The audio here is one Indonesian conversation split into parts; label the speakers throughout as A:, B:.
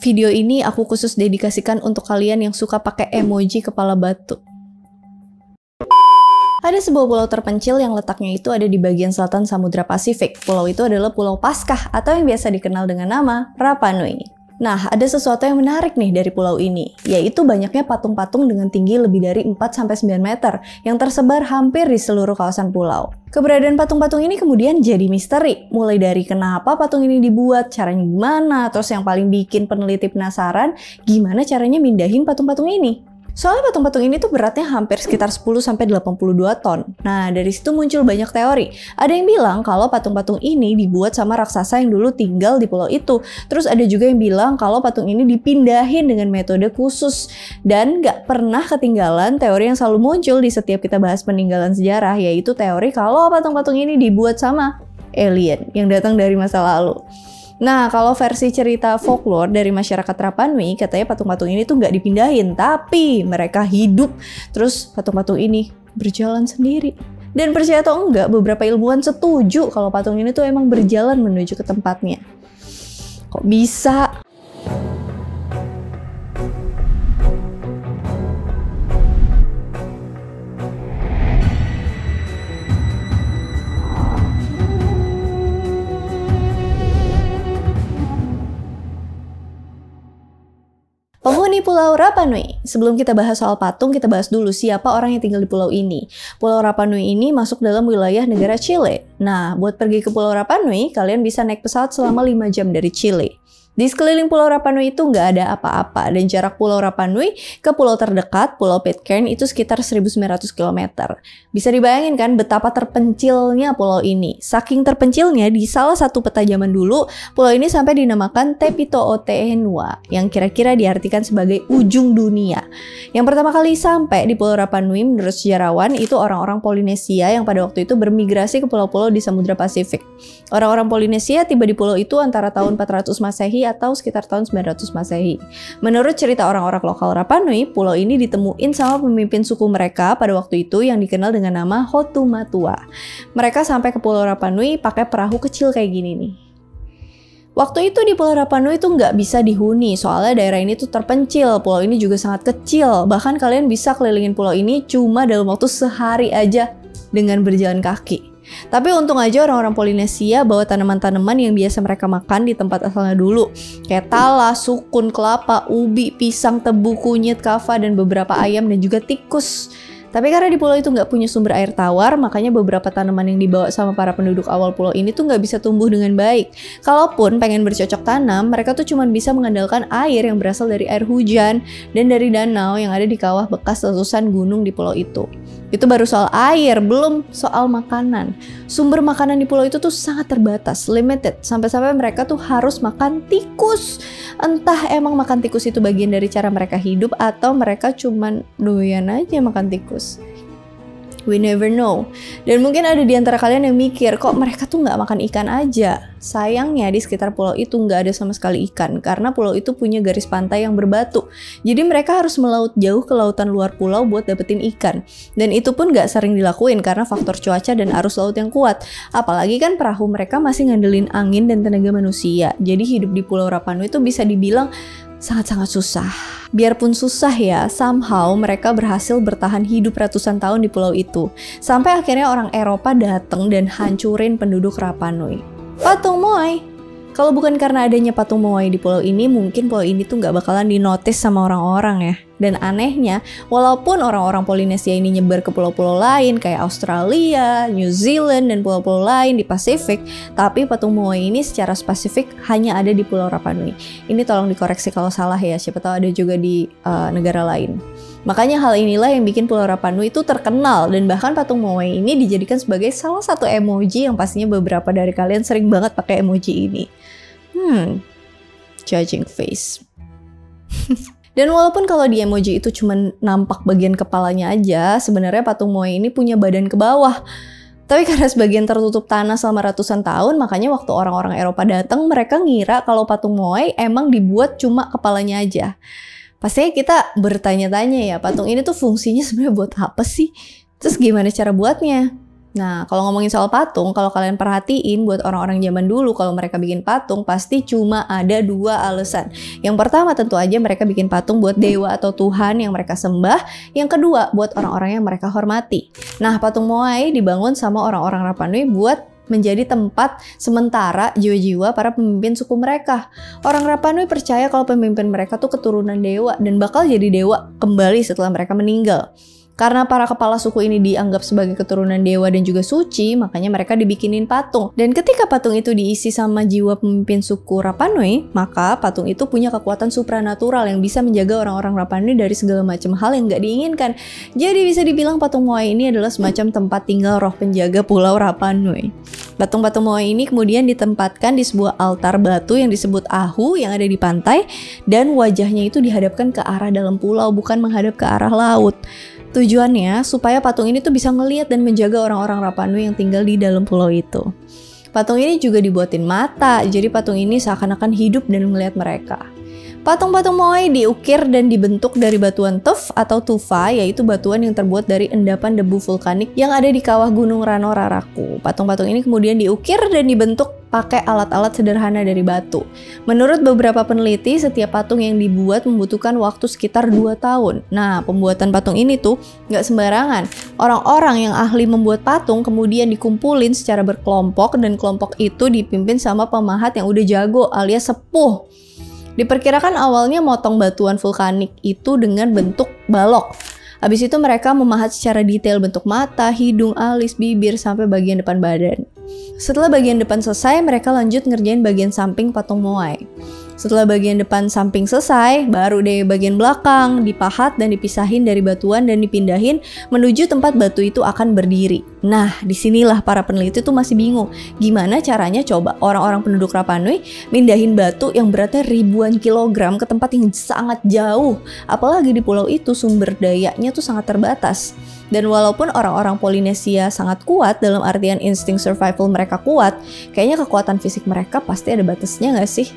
A: Video ini aku khusus dedikasikan untuk kalian yang suka pakai emoji kepala batu. Ada sebuah pulau terpencil yang letaknya itu ada di bagian selatan Samudra Pasifik. Pulau itu adalah Pulau Paskah atau yang biasa dikenal dengan nama Rapa Nui. Nah, ada sesuatu yang menarik nih dari pulau ini, yaitu banyaknya patung-patung dengan tinggi lebih dari 4-9 meter yang tersebar hampir di seluruh kawasan pulau. Keberadaan patung-patung ini kemudian jadi misteri, mulai dari kenapa patung ini dibuat, caranya gimana, terus yang paling bikin peneliti penasaran, gimana caranya mindahin patung-patung ini. Soalnya patung-patung ini tuh beratnya hampir sekitar 10-82 ton. Nah, dari situ muncul banyak teori. Ada yang bilang kalau patung-patung ini dibuat sama raksasa yang dulu tinggal di pulau itu. Terus ada juga yang bilang kalau patung ini dipindahin dengan metode khusus. Dan gak pernah ketinggalan teori yang selalu muncul di setiap kita bahas peninggalan sejarah, yaitu teori kalau patung-patung ini dibuat sama alien yang datang dari masa lalu. Nah, kalau versi cerita folklore dari masyarakat Rapa Nui, katanya patung-patung ini tuh nggak dipindahin, tapi mereka hidup, terus patung-patung ini berjalan sendiri. Dan percaya atau enggak, beberapa ilmuwan setuju kalau patung ini tuh emang berjalan menuju ke tempatnya. Kok bisa? Penghuni Pulau Rapa Nui. Sebelum kita bahas soal patung, kita bahas dulu siapa orang yang tinggal di pulau ini. Pulau Rapa Nui ini masuk dalam wilayah negara Chile. Nah, buat pergi ke Pulau Rapa Nui, kalian bisa naik pesawat selama 5 jam dari Chile. Di sekeliling Pulau Rapa Nui itu nggak ada apa-apa, dan jarak Pulau Rapa Nui ke pulau terdekat, Pulau Pitcairn, itu sekitar 1.900 km. Bisa dibayangin kan betapa terpencilnya pulau ini. Saking terpencilnya, di salah satu peta zaman dulu, pulau ini sampai dinamakan Tepito-Otehenua, yang kira-kira diartikan sebagai ujung dunia. Yang pertama kali sampai di Pulau Rapa Nui menurut sejarawan itu orang-orang Polinesia yang pada waktu itu bermigrasi ke pulau-pulau di Samudra Pasifik. Orang-orang Polinesia tiba di pulau itu antara tahun 400 Masehi atau sekitar tahun 900 Masehi. Menurut cerita orang-orang lokal Rapa Nui, pulau ini ditemuin sama pemimpin suku mereka pada waktu itu yang dikenal dengan nama Hotumatua. Mereka sampai ke Pulau Rapa Nui pakai perahu kecil kayak gini nih. Waktu itu di Pulau Rapa Nui itu nggak bisa dihuni, soalnya daerah ini tuh terpencil, pulau ini juga sangat kecil, bahkan kalian bisa kelilingin pulau ini cuma dalam waktu sehari aja dengan berjalan kaki. Tapi untung aja orang-orang Polinesia bawa tanaman-tanaman yang biasa mereka makan di tempat asalnya dulu. Kayak talas, sukun, kelapa, ubi, pisang, tebu, kunyit, kava, dan beberapa ayam dan juga tikus. Tapi karena di pulau itu nggak punya sumber air tawar, makanya beberapa tanaman yang dibawa sama para penduduk awal pulau ini tuh nggak bisa tumbuh dengan baik. Kalaupun pengen bercocok tanam, mereka tuh cuma bisa mengandalkan air yang berasal dari air hujan dan dari danau yang ada di kawah bekas letusan gunung di pulau itu. Itu baru soal air, belum soal makanan. Sumber makanan di pulau itu tuh sangat terbatas, limited. Sampai-sampai mereka tuh harus makan tikus. Entah emang makan tikus itu bagian dari cara mereka hidup atau mereka cuman doyan aja makan tikus. We never know. Dan mungkin ada di antara kalian yang mikir, kok mereka tuh nggak makan ikan aja? Sayangnya di sekitar pulau itu nggak ada sama sekali ikan, karena pulau itu punya garis pantai yang berbatu. Jadi mereka harus melaut jauh ke lautan luar pulau buat dapetin ikan. Dan itu pun nggak sering dilakuin karena faktor cuaca dan arus laut yang kuat. Apalagi kan perahu mereka masih ngandelin angin dan tenaga manusia. Jadi hidup di Pulau Rapa Nui itu bisa dibilang sangat-sangat susah. Biarpun susah ya, somehow mereka berhasil bertahan hidup ratusan tahun di pulau itu. Sampai akhirnya orang Eropa datang dan hancurin penduduk Rapa Nui. Patung Moai. Kalau bukan karena adanya patung Moai di pulau ini, mungkin pulau ini tuh nggak bakalan dinotis sama orang-orang ya. Dan anehnya, walaupun orang-orang Polinesia ini nyebar ke pulau-pulau lain kayak Australia, New Zealand, dan pulau-pulau lain di Pasifik, tapi patung Moai ini secara spesifik hanya ada di Pulau Rapa Nui. Ini tolong dikoreksi kalau salah ya, siapa tahu ada juga di negara lain. Makanya hal inilah yang bikin Pulau Rapa Nui itu terkenal, dan bahkan patung Moai ini dijadikan sebagai salah satu emoji yang pastinya beberapa dari kalian sering banget pakai emoji ini. Judging face. Dan walaupun kalau di emoji itu cuma nampak bagian kepalanya aja, sebenarnya patung Moai ini punya badan ke bawah. Tapi karena sebagian tertutup tanah selama ratusan tahun, makanya waktu orang-orang Eropa datang, mereka ngira kalau patung Moai emang dibuat cuma kepalanya aja. Pastinya kita bertanya-tanya ya, patung ini tuh fungsinya sebenarnya buat apa sih? Terus gimana cara buatnya? Nah, kalau ngomongin soal patung, kalau kalian perhatiin buat orang-orang zaman dulu kalau mereka bikin patung pasti cuma ada 2 alasan. Yang pertama tentu aja mereka bikin patung buat dewa atau Tuhan yang mereka sembah. Yang kedua buat orang-orang yang mereka hormati. Nah, patung Moai dibangun sama orang-orang Rapa Nui buat menjadi tempat sementara jiwa-jiwa para pemimpin suku mereka. Orang Rapa Nui percaya kalau pemimpin mereka tuh keturunan dewa dan bakal jadi dewa kembali setelah mereka meninggal. Karena para kepala suku ini dianggap sebagai keturunan dewa dan juga suci, makanya mereka dibikinin patung. Dan ketika patung itu diisi sama jiwa pemimpin suku Rapa Nui, maka patung itu punya kekuatan supranatural yang bisa menjaga orang-orang Rapa Nui dari segala macam hal yang nggak diinginkan. Jadi bisa dibilang patung Moai ini adalah semacam tempat tinggal roh penjaga pulau Rapa Nui. Patung-patung Moai ini kemudian ditempatkan di sebuah altar batu yang disebut Ahu yang ada di pantai, dan wajahnya itu dihadapkan ke arah dalam pulau, bukan menghadap ke arah laut. Tujuannya supaya patung ini tuh bisa ngelihat dan menjaga orang-orang Rapa Nui yang tinggal di dalam pulau itu. Patung ini juga dibuatin mata, jadi patung ini seakan-akan hidup dan melihat mereka. Patung-patung Moai diukir dan dibentuk dari batuan tuf atau tufa, yaitu batuan yang terbuat dari endapan debu vulkanik yang ada di kawah Gunung Rano Raraku. Patung-patung ini kemudian diukir dan dibentuk pakai alat-alat sederhana dari batu. Menurut beberapa peneliti, setiap patung yang dibuat membutuhkan waktu sekitar 2 tahun. Nah, pembuatan patung ini tuh nggak sembarangan. Orang-orang yang ahli membuat patung kemudian dikumpulin secara berkelompok, dan kelompok itu dipimpin sama pemahat yang udah jago alias sepuh. Diperkirakan awalnya motong batuan vulkanik itu dengan bentuk balok. Habis itu mereka memahat secara detail bentuk mata, hidung, alis, bibir, sampai bagian depan badan. Setelah bagian depan selesai, mereka lanjut ngerjain bagian samping patung Moai. Setelah bagian depan samping selesai, baru deh bagian belakang dipahat dan dipisahin dari batuan dan dipindahin menuju tempat batu itu akan berdiri. Nah, disinilah para peneliti tuh masih bingung. Gimana caranya coba orang-orang penduduk Rapa Nui mindahin batu yang beratnya ribuan kilogram ke tempat yang sangat jauh. Apalagi di pulau itu sumber dayanya tuh sangat terbatas. Dan walaupun orang-orang Polinesia sangat kuat dalam artian insting survival mereka kuat, kayaknya kekuatan fisik mereka pasti ada batasnya nggak sih?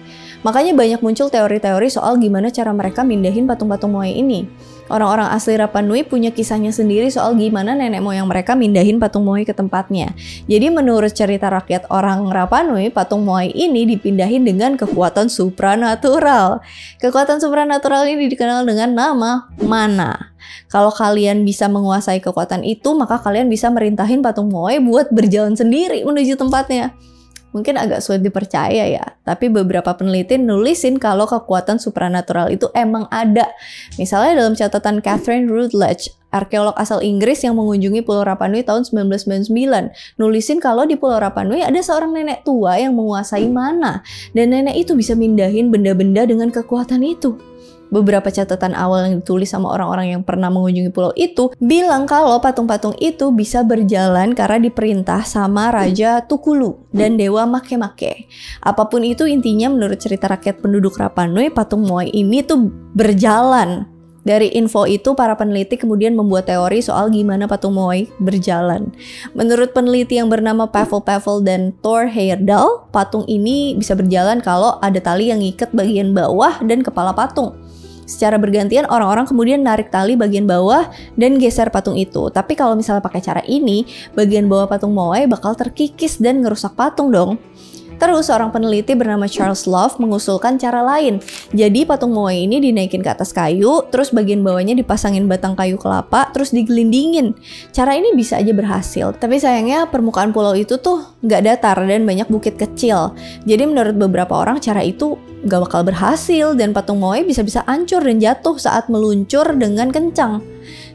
A: Makanya banyak muncul teori-teori soal gimana cara mereka mindahin patung-patung Moai ini. Orang-orang asli Rapa Nui punya kisahnya sendiri soal gimana nenek moyang mereka mindahin patung Moai ke tempatnya. Jadi menurut cerita rakyat orang Rapa Nui, patung Moai ini dipindahin dengan kekuatan supranatural. Kekuatan supranatural ini dikenal dengan nama Mana. Kalau kalian bisa menguasai kekuatan itu, maka kalian bisa merintahin patung Moai buat berjalan sendiri menuju tempatnya. Mungkin agak sulit dipercaya ya, tapi beberapa peneliti nulisin kalau kekuatan supranatural itu emang ada. Misalnya dalam catatan Catherine Routledge, arkeolog asal Inggris yang mengunjungi Pulau Rapa Nui tahun 1999, nulisin kalau di Pulau Rapa Nui ada seorang nenek tua yang menguasai mana, dan nenek itu bisa mindahin benda-benda dengan kekuatan itu. Beberapa catatan awal yang ditulis sama orang-orang yang pernah mengunjungi pulau itu bilang kalau patung-patung itu bisa berjalan karena diperintah sama Raja Tukulu dan Dewa Make-Make. Apapun itu, intinya menurut cerita rakyat penduduk Rapa Nui, patung Moai ini tuh berjalan. Dari info itu, para peneliti kemudian membuat teori soal gimana patung Moai berjalan. Menurut peneliti yang bernama Pavel Pavel dan Thor Heyerdahl, patung ini bisa berjalan kalau ada tali yang ngikat bagian bawah dan kepala patung. Secara bergantian orang-orang kemudian narik tali bagian bawah dan geser patung itu. Tapi kalau misalnya pakai cara ini, bagian bawah patung Moai bakal terkikis dan ngerusak patung dong. Terus seorang peneliti bernama Charles Love mengusulkan cara lain. Jadi patung Moai ini dinaikin ke atas kayu, terus bagian bawahnya dipasangin batang kayu kelapa, terus digelindingin. Cara ini bisa aja berhasil, tapi sayangnya permukaan pulau itu tuh nggak datar dan banyak bukit kecil. Jadi menurut beberapa orang cara itu nggak bakal berhasil dan patung Moai bisa-bisa hancur dan jatuh saat meluncur dengan kencang.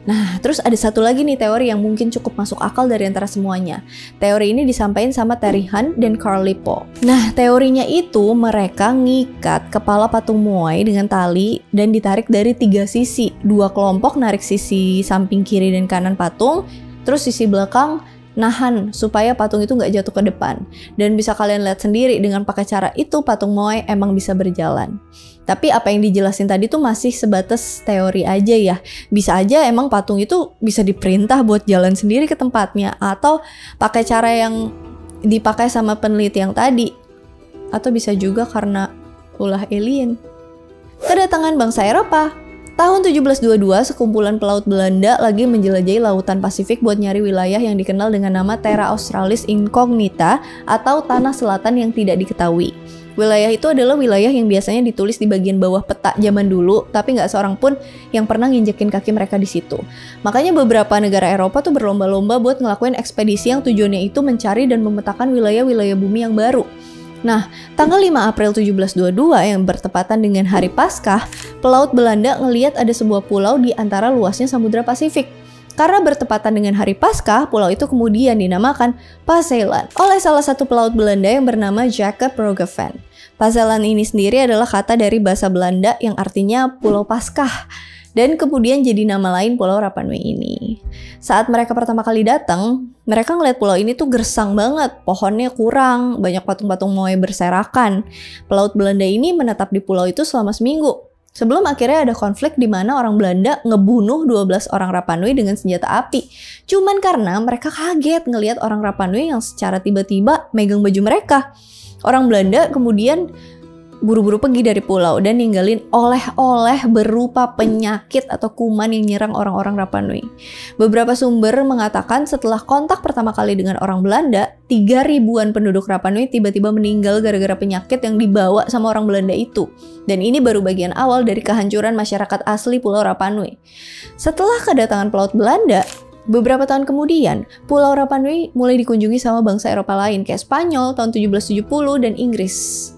A: Nah, terus ada satu lagi nih teori yang mungkin cukup masuk akal dari antara semuanya. Teori ini disampaikan sama Terry Hunt dan Carl Lippo. Nah, teorinya itu mereka ngikat kepala patung Moai dengan tali dan ditarik dari 3 sisi. 2 kelompok narik sisi samping kiri dan kanan patung, terus sisi belakang nahan supaya patung itu nggak jatuh ke depan. Dan bisa kalian lihat sendiri dengan pakai cara itu patung Moai emang bisa berjalan. Tapi apa yang dijelasin tadi tuh masih sebatas teori aja ya. Bisa aja emang patung itu bisa diperintah buat jalan sendiri ke tempatnya, atau pakai cara yang dipakai sama peneliti yang tadi. Atau bisa juga karena ulah alien. Kedatangan bangsa Eropa. Tahun 1722, sekumpulan pelaut Belanda lagi menjelajahi lautan Pasifik buat nyari wilayah yang dikenal dengan nama Terra Australis Incognita atau Tanah Selatan yang tidak diketahui. Wilayah itu adalah wilayah yang biasanya ditulis di bagian bawah peta zaman dulu, tapi nggak seorang pun yang pernah nginjekin kaki mereka di situ. Makanya beberapa negara Eropa tuh berlomba-lomba buat ngelakuin ekspedisi yang tujuannya itu mencari dan memetakan wilayah-wilayah bumi yang baru. Nah, tanggal 5 April 1722 yang bertepatan dengan Hari Paskah, pelaut Belanda ngelihat ada sebuah pulau di antara luasnya Samudra Pasifik. Karena bertepatan dengan Hari Paskah, pulau itu kemudian dinamakan Paselan oleh salah satu pelaut Belanda yang bernama Jacob Roggeveen. Paselan ini sendiri adalah kata dari bahasa Belanda yang artinya Pulau Paskah, dan kemudian jadi nama lain Pulau Rapa Nui ini. Saat mereka pertama kali datang, mereka ngeliat pulau ini tuh gersang banget, pohonnya kurang, banyak patung-patung moai berserakan. Pelaut Belanda ini menetap di pulau itu selama seminggu. Sebelum akhirnya ada konflik di mana orang Belanda ngebunuh 12 orang Rapa Nui dengan senjata api. Cuman karena mereka kaget ngelihat orang Rapa Nui yang secara tiba-tiba megang baju mereka. Orang Belanda kemudian buru-buru pergi dari pulau dan ninggalin oleh-oleh berupa penyakit atau kuman yang nyerang orang-orang Rapa Nui. Beberapa sumber mengatakan setelah kontak pertama kali dengan orang Belanda, 3.000-an penduduk Rapa Nui tiba-tiba meninggal gara-gara penyakit yang dibawa sama orang Belanda itu. Dan ini baru bagian awal dari kehancuran masyarakat asli Pulau Rapa Nui. Setelah kedatangan pelaut Belanda, beberapa tahun kemudian, Pulau Rapa Nui mulai dikunjungi sama bangsa Eropa lain kayak Spanyol tahun 1770 dan Inggris.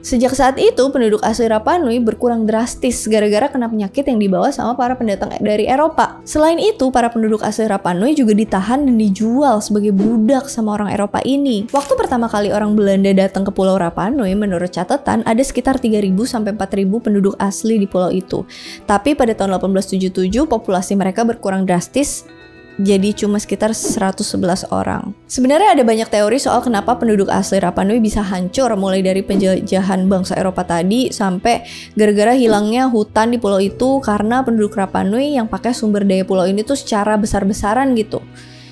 A: Sejak saat itu, penduduk asli Rapa Nui berkurang drastis gara-gara kena penyakit yang dibawa sama para pendatang dari Eropa. Selain itu, para penduduk asli Rapa Nui juga ditahan dan dijual sebagai budak sama orang Eropa ini. Waktu pertama kali orang Belanda datang ke Pulau Rapa Nui, menurut catatan ada sekitar 3.000 sampai 4.000 penduduk asli di pulau itu. Tapi pada tahun 1877, populasi mereka berkurang drastis, jadi cuma sekitar 111 orang. Sebenarnya ada banyak teori soal kenapa penduduk asli Rapa Nui bisa hancur, mulai dari penjajahan bangsa Eropa tadi sampai gara-gara hilangnya hutan di pulau itu karena penduduk Rapa Nui yang pakai sumber daya pulau ini tuh secara besar-besaran gitu.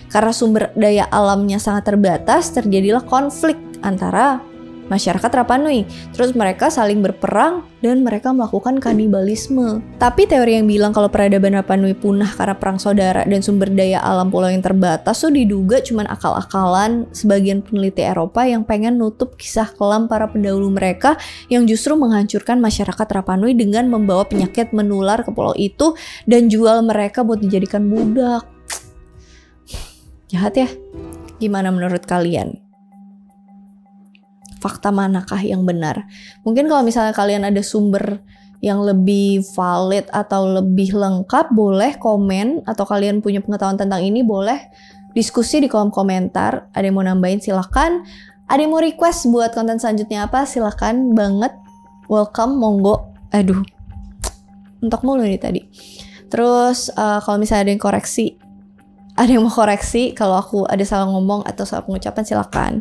A: Karena sumber daya alamnya sangat terbatas, terjadilah konflik antara masyarakat Rapa Nui. Terus mereka saling berperang dan mereka melakukan kanibalisme. Tapi teori yang bilang kalau peradaban Rapa Nui punah karena perang saudara dan sumber daya alam pulau yang terbatas tuh diduga cuman akal-akalan sebagian peneliti Eropa yang pengen nutup kisah kelam para pendahulu mereka yang justru menghancurkan masyarakat Rapa Nui dengan membawa penyakit menular ke pulau itu dan jual mereka buat dijadikan budak. Jahat ya? Gimana menurut kalian? Fakta manakah yang benar? Mungkin kalau misalnya kalian ada sumber yang lebih valid atau lebih lengkap, boleh komen, atau kalian punya pengetahuan tentang ini, boleh diskusi di kolom komentar. Ada yang mau nambahin silahkan, ada yang mau request buat konten selanjutnya apa, silahkan banget, welcome, monggo. Aduh, mentok mulu nih tadi. Terus kalau misalnya ada yang koreksi, ada yang mau koreksi kalau aku ada salah ngomong atau salah pengucapan, silahkan.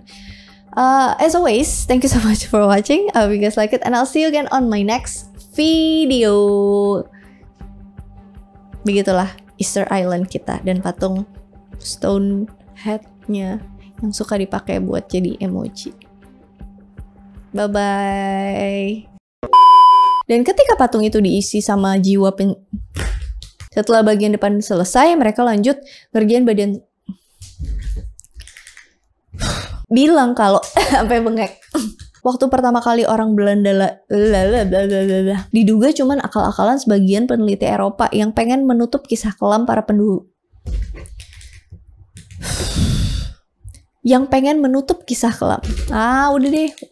A: As always, thank you so much for watching. I hope you guys like it and I'll see you again on my next video. Begitulah Easter Island kita dan patung stone head-nya yang suka dipakai buat jadi emoji. Bye-bye. Dan ketika patung itu diisi sama jiwa setelah bagian depan selesai, mereka lanjut ngerjain bagian bilang kalau sampai bengek. Waktu pertama kali orang Belanda diduga cuman akal-akalan sebagian peneliti Eropa yang pengen menutup kisah kelam para penduduk. Yang pengen menutup kisah kelam. Udah deh.